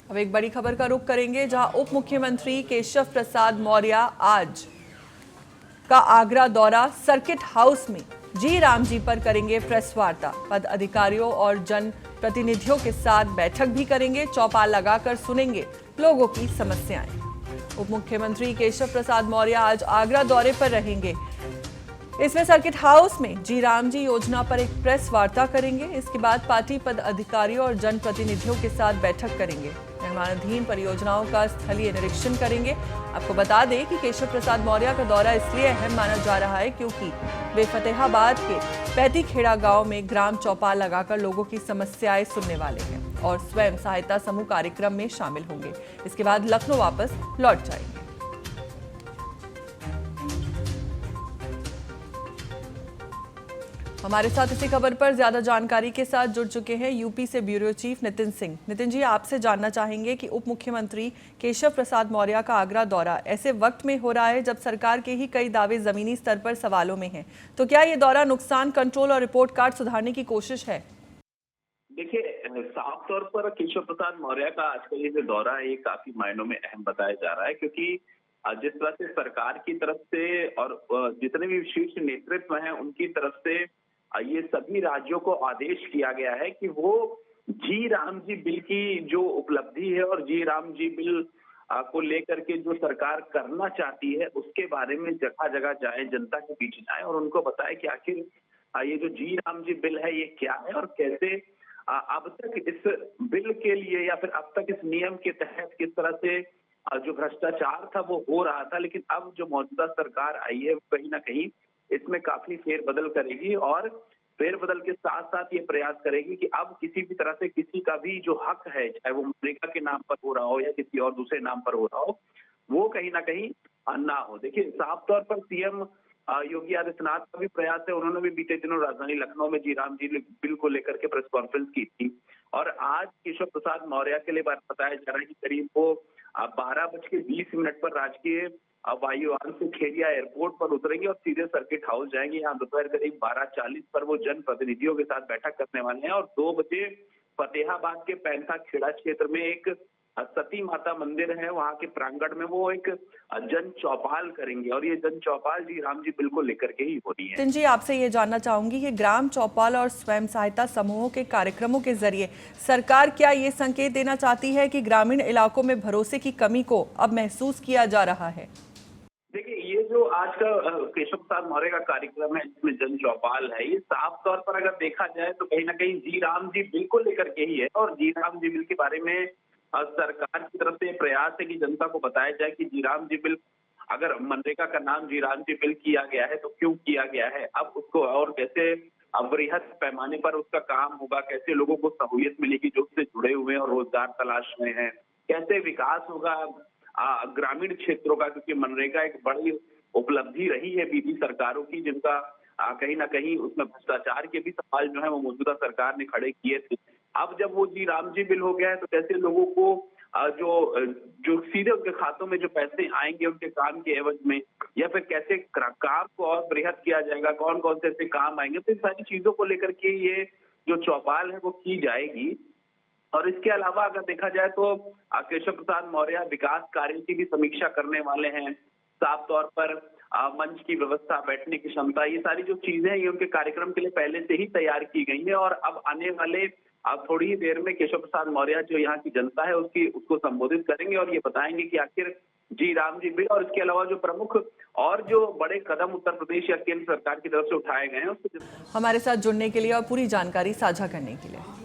अब एक बड़ी खबर का रुख करेंगे, जहां उप मुख्यमंत्री केशव प्रसाद मौर्य आज का आगरा दौरा, सर्किट हाउस में जी राम जी पर करेंगे प्रेस वार्ता। पद अधिकारियों और जन प्रतिनिधियों के साथ बैठक भी करेंगे। चौपाल लगाकर सुनेंगे लोगों की समस्याएं। उप मुख्यमंत्री केशव प्रसाद मौर्य आज आगरा दौरे पर रहेंगे। इसमें सर्किट हाउस में जी राम जी योजना पर एक प्रेस वार्ता करेंगे। इसके बाद पार्टी पद अधिकारियों और जनप्रतिनिधियों के साथ बैठक करेंगे। निर्माणाधीन परियोजनाओं का स्थलीय निरीक्षण करेंगे। आपको बता दें कि केशव प्रसाद मौर्य का दौरा इसलिए अहम माना जा रहा है क्योंकि वे फतेहाबाद के पैतीखेड़ा गांव में ग्राम चौपाल लगाकर लोगों की समस्याएं सुनने वाले हैं और स्वयं सहायता समूह कार्यक्रम में शामिल होंगे। इसके बाद लखनऊ वापस लौट जाएंगे। हमारे साथ इसी खबर पर ज्यादा जानकारी के साथ जुड़ चुके हैं यूपी से ब्यूरो चीफ नितिन सिंह। नितिन जी, आपसे जानना चाहेंगे कि उप मुख्यमंत्री केशव प्रसाद मौर्य का आगरा दौरा ऐसे वक्त में हो रहा है जब सरकार के ही कई दावे जमीनी स्तर पर सवालों में हैं। तो क्या ये दौरा नुकसान कंट्रोल और रिपोर्ट कार्ड सुधारने की कोशिश है? देखिए, साफ तौर पर केशव प्रसाद मौर्य का आज का ये जो दौरा है ये काफी मायनों में अहम बताया जा रहा है, क्योंकि जिस तरह से सरकार की तरफ से और जितने भी शीर्ष नेतृत्व हैं उनकी तरफ से ये सभी राज्यों को आदेश किया गया है कि वो जी राम जी बिल की जो उपलब्धि है और जी राम जी बिल को लेकर के जो सरकार करना चाहती है उसके बारे में जगह जगह जाए, जनता के बीच जाए और उनको बताए कि आखिर ये जो जी राम जी बिल है ये क्या है और कैसे अब तक इस बिल के लिए या फिर अब तक इस नियम के तहत किस तरह से जो भ्रष्टाचार था वो हो रहा था। लेकिन अब जो मौजूदा सरकार आई है कहीं ना कहीं इसमें काफी फेरबदल करेगी और फेरबदल के साथ साथ ये प्रयास करेगी कि अब किसी भी तरह से किसी का भी जो हक है, चाहे वो मनरेगा के नाम पर हो रहा हो या किसी और दूसरे नाम पर हो रहा हो, वो कहीं ना कहीं ना हो। देखिए, साफ तौर पर सीएम योगी आदित्यनाथ का भी प्रयास है। उन्होंने भी बीते दिनों राजधानी लखनऊ में जी राम जी बिल को लेकर के प्रेस कॉन्फ्रेंस की थी और आज केशव प्रसाद मौर्य के लिए बताया जा रहा है कि करीब वो 12:20 पर राजकीय वायुयान से खेरिया एयरपोर्ट पर उतरेंगे और सीधे सर्किट हाउस जाएंगे। यहाँ दोपहर करीब 12:40 पर वो जन प्रतिनिधियों के साथ बैठक करने वाले हैं और 2 बजे फतेहाबाद के पैंथा खेड़ा क्षेत्र में एक सती माता मंदिर है, वहां के प्रांगण में वो एक जन चौपाल करेंगे और ये जन चौपाल जी राम जी बिल को लेकर के ही हो रही है। नितिन जी, आपसे ये जानना चाहूंगी कि ग्राम चौपाल और स्वयं सहायता समूहों के कार्यक्रमों के जरिए सरकार क्या ये संकेत देना चाहती है कि ग्रामीण इलाकों में भरोसे की कमी को अब महसूस किया जा रहा है? देखिए, ये जो आज का केशव प्रसाद मौर्य का कार्यक्रम है जिसमें जन चौपाल है, ये साफ तौर पर अगर देखा जाए तो कहीं ना कहीं जी राम जी बिल को लेकर के ही है और जी राम जी बिल के बारे में सरकार की तरफ से प्रयास है कि जनता को बताया जाए कि जी राम जी बिल, अगर मनरेगा का नाम जी राम जी बिल किया गया है तो क्यों किया गया है, अब उसको और कैसे वृहद पैमाने पर उसका काम होगा, कैसे लोगों को सहूलियत मिलेगी जो उससे जुड़े हुए हैं और रोजगार तलाश में है, कैसे विकास होगा ग्रामीण क्षेत्रों का, क्योंकि मनरेगा एक बड़ी उपलब्धि रही है बीती सरकारों की, जिनका कहीं ना कहीं उसमें भ्रष्टाचार के भी सवाल जो है वो मौजूदा सरकार ने खड़े किए थे। अब जब वो जी राम जी बिल हो गया है तो कैसे लोगों को जो सीधे उनके खातों में जो पैसे आएंगे उनके काम के एवज में, या फिर कैसे काम को और बृहद किया जाएगा, कौन कौन से ऐसे काम आएंगे, तो इन सारी चीजों को लेकर के ये जो चौपाल है वो की जाएगी। और इसके अलावा अगर देखा जाए तो केशव प्रसाद मौर्य विकास कार्य की भी समीक्षा करने वाले हैं। साफ तौर पर मंच की व्यवस्था, बैठने की क्षमता, ये सारी जो चीजें हैं ये उनके कार्यक्रम के लिए पहले से ही तैयार की गई है और अब आने वाले थोड़ी ही देर में केशव प्रसाद मौर्य जो यहाँ की जनता है उसको संबोधित करेंगे और ये बताएंगे कि आखिर जी राम जी बिल और इसके अलावा जो प्रमुख और जो बड़े कदम उत्तर प्रदेश या केंद्र सरकार की तरफ से उठाए गए हैं। हमारे साथ जुड़ने के लिए और पूरी जानकारी साझा करने के लिए